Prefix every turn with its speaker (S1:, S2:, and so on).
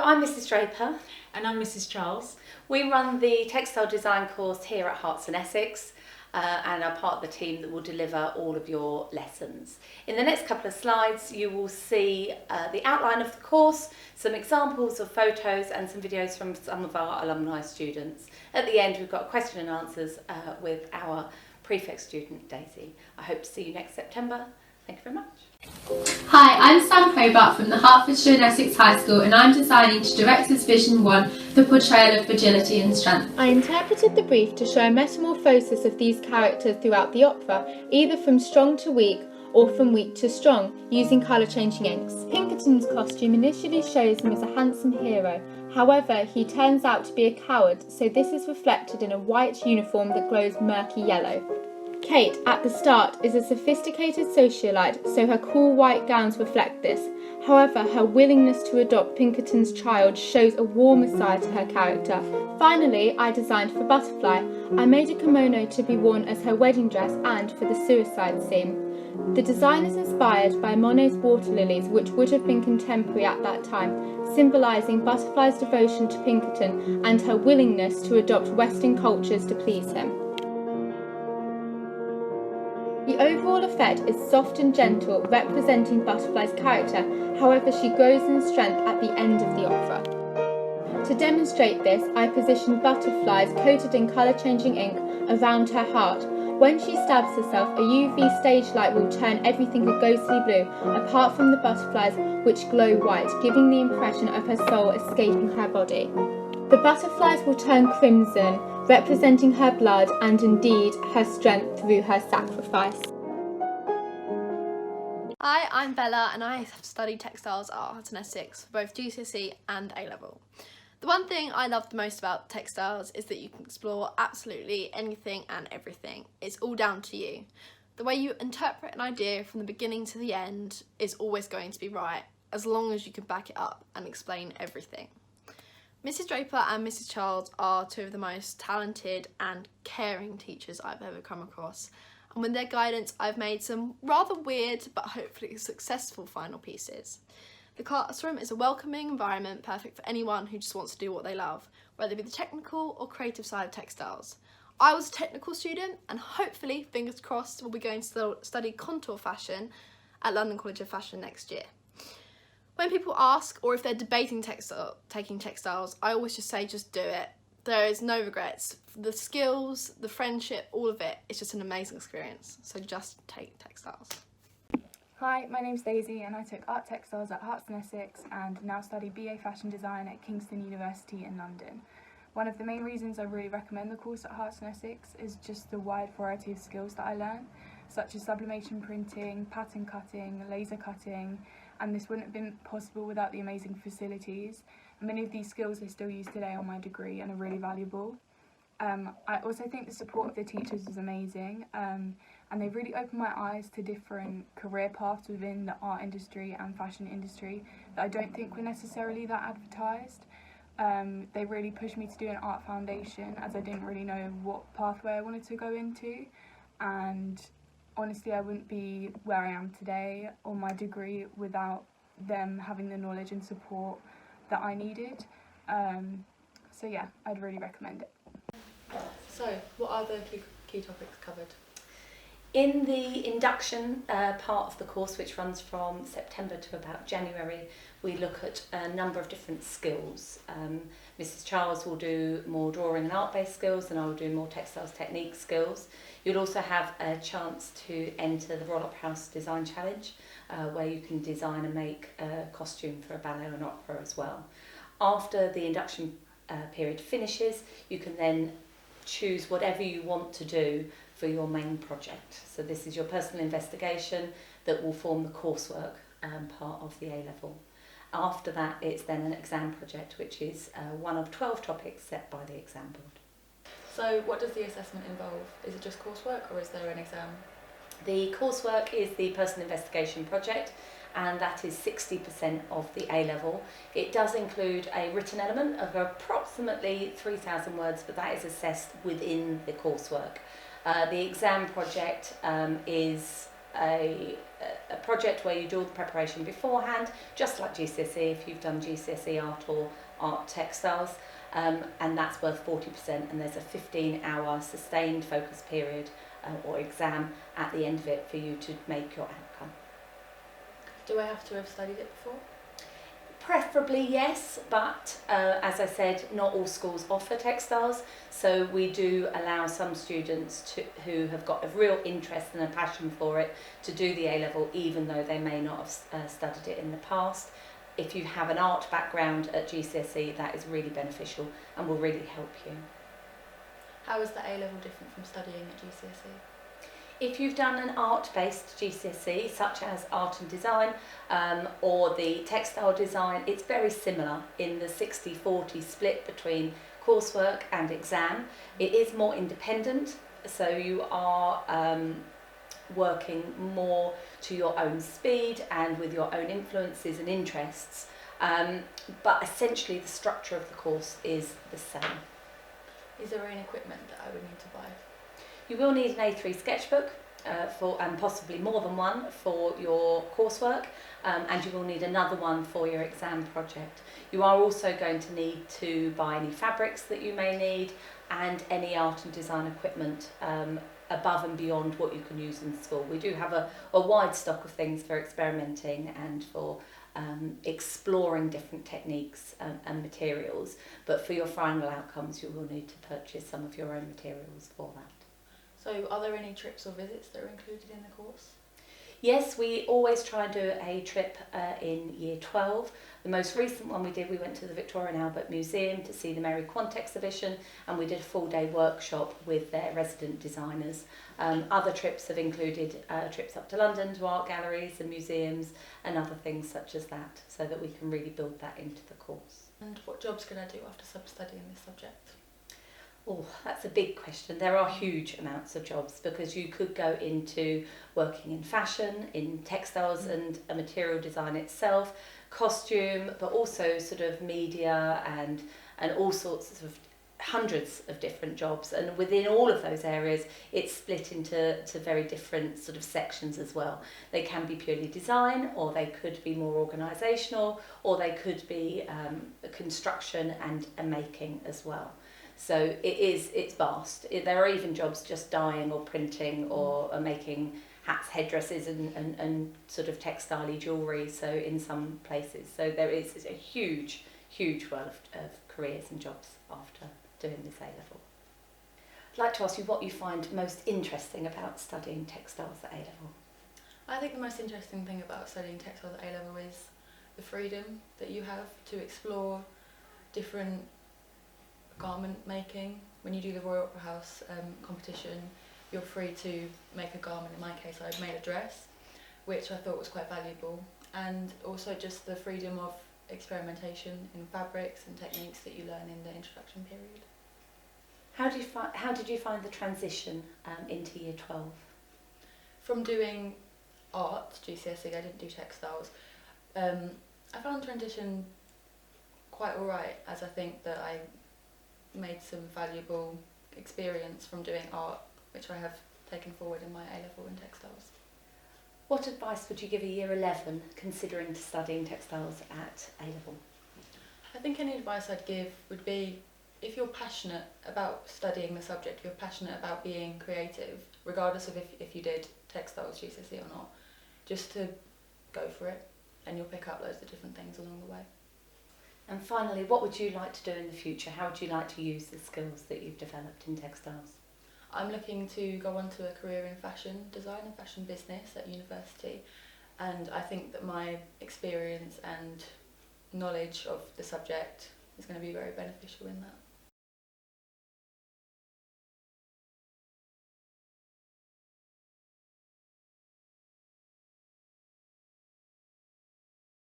S1: I'm Mrs. Draper.
S2: And I'm Mrs. Charles.
S1: We run the textile design course here at Herts and Essex and are part of the team that will deliver all of your lessons. In the next couple of slides you will see the outline of the course, some examples of photos and some videos from some of our alumni students. At the end we've got question and answers with our prefect student Daisy. I hope to see you next September. Thank you very much.
S3: Hi, I'm Sam Probat from the Hertfordshire and Essex High School, and I'm designing to Director's Vision 1, the portrayal of fragility and strength.
S4: I interpreted the brief to show a metamorphosis of these characters throughout the opera, either from strong to weak or from weak to strong, using colour-changing inks. Pinkerton's costume initially shows him as a handsome hero. However, he turns out to be a coward, so this is reflected in a white uniform that glows murky yellow. Kate, at the start, is a sophisticated socialite, so her cool white gowns reflect this. However, her willingness to adopt Pinkerton's child shows a warmer side to her character. Finally, I designed for Butterfly. I made a kimono to be worn as her wedding dress and for the suicide scene. The design is inspired by Monet's water lilies, which would have been contemporary at that time, symbolising Butterfly's devotion to Pinkerton and her willingness to adopt Western cultures to please him. The overall effect is soft and gentle, representing Butterfly's character, however she grows in strength at the end of the opera. To demonstrate this, I positioned butterflies coated in colour-changing ink around her heart. When she stabs herself, a UV stage light will turn everything a ghostly blue, apart from the butterflies which glow white, giving the impression of her soul escaping her body. The butterflies will turn crimson, representing her blood and indeed her strength through her sacrifice.
S5: Hi, I'm Bella and I have studied textiles at Herts and Essex for both GCSE and A-level. The one thing I love the most about textiles is that you can explore absolutely anything and everything. It's all down to you. The way you interpret an idea from the beginning to the end is always going to be right, as long as you can back it up and explain everything. Mrs. Draper and Mrs. Charles are two of the most talented and caring teachers I've ever come across, and with their guidance I've made some rather weird but hopefully successful final pieces. The classroom is a welcoming environment perfect for anyone who just wants to do what they love, whether it be the technical or creative side of textiles. I was a technical student and hopefully, fingers crossed, we'll be going to study contour fashion at London College of Fashion next year. When people ask, or if they're debating taking textiles, I always just say just do it. There is no regrets. The skills, the friendship, all of it, it's just an amazing experience. So just take textiles.
S6: Hi, my name's Daisy and I took Art Textiles at Herts and Essex and now study BA Fashion Design at Kingston University in London. One of the main reasons I really recommend the course at Herts and Essex is just the wide variety of skills that I learn, such as sublimation printing, pattern cutting, laser cutting, and this wouldn't have been possible without the amazing facilities. Many of these skills I still use today on my degree and are really valuable. I also think the support of the teachers is amazing, and they really opened my eyes to different career paths within the art industry and fashion industry that I don't think were necessarily that advertised. They really pushed me to do an art foundation as I didn't really know what pathway I wanted to go into, and honestly I wouldn't be where I am today on my degree without them having the knowledge and support that I needed. So yeah, I'd really recommend it.
S5: So, what are the key topics covered?
S1: In the induction part of the course, which runs from September to about January, we look at a number of different skills. Mrs. Charles will do more drawing and art-based skills, and I will do more textiles technique skills. You'll also have a chance to enter the Royal Opera House Design Challenge, where you can design and make a costume for a ballet or an opera as well. After the induction period finishes, you can then choose whatever you want to do for your main project. So this is your personal investigation that will form the coursework part of the A-level. After that, it's then an exam project, which is one of 12 topics set by the exam board.
S5: So what does the assessment involve? Is it just coursework or is there an exam?
S1: The coursework is the personal investigation project, and that is 60% of the A-level. It does include a written element of approximately 3,000 words, but that is assessed within the coursework. The exam project is a project where you do all the preparation beforehand, just like GCSE if you've done GCSE art or art textiles, and that's worth 40%, and there's a 15-hour sustained focus period or exam at the end of it for you to make your outcome.
S5: Do I have to have studied it before?
S1: Preferably yes, but as I said, not all schools offer textiles, so we do allow some students who have got a real interest and a passion for it to do the A-level even though they may not have studied it in the past. If you have an art background at GCSE, that is really beneficial and will really help you.
S5: How is the A-level different from studying at GCSE?
S1: If you've done an art-based GCSE, such as art and design or the textile design, it's very similar in the 60-40 split between coursework and exam. It is more independent, so you are working more to your own speed and with your own influences and interests. But essentially the structure of the course is the same.
S5: Is there any equipment that I would need to buy?
S1: You will need an A3 sketchbook and possibly more than one for your coursework, and you will need another one for your exam project. You are also going to need to buy any fabrics that you may need and any art and design equipment above and beyond what you can use in school. We do have a wide stock of things for experimenting and for exploring different techniques and materials, but for your final outcomes you will need to purchase some of your own materials for that.
S5: So are there any trips or visits that are included in the course?
S1: Yes, we always try and do a trip in year 12. The most recent one we did, we went to the Victoria and Albert Museum to see the Mary Quant exhibition, and we did a full-day workshop with their resident designers. Other trips have included trips up to London to art galleries and museums and other things such as that, so that we can really build that into the course.
S5: And what jobs can I do after studying this subject?
S1: Oh, that's a big question. There are huge amounts of jobs because you could go into working in fashion, in textiles and a material design itself, costume, but also sort of media and all sorts of hundreds of different jobs. And within all of those areas, it's split into very different sort of sections as well. They can be purely design, or they could be more organisational, or they could be construction and making as well. So it's vast. There are even jobs just dyeing or printing or making hats, headdresses and sort of textile-y jewellery, so in some places. So there is a huge world of careers and jobs after doing this A-level. I'd like to ask you what you find most interesting about studying textiles at A-level.
S5: I think the most interesting thing about studying textiles at A-level is the freedom that you have to explore different garment making. When you do the Royal Opera House competition, you're free to make a garment. In my case, I made a dress, which I thought was quite valuable, and also just the freedom of experimentation in fabrics and techniques that you learn in the introduction period.
S1: How did you find the transition into year 12?
S5: From doing art, GCSE, I didn't do textiles, I found the transition quite alright, as I think that I made some valuable experience from doing art, which I have taken forward in my A-level in textiles.
S1: What advice would you give a year 11 considering studying textiles at A-level?
S5: I think any advice I'd give would be, if you're passionate about studying the subject, if you're passionate about being creative, regardless of if you did textiles GCSE or not, just to go for it and you'll pick up loads of different things along the way.
S1: And finally, what would you like to do in the future? How would you like to use the skills that you've developed in textiles?
S5: I'm looking to go on to a career in fashion design and fashion business at university, and I think that my experience and knowledge of the subject is going to be very beneficial in that.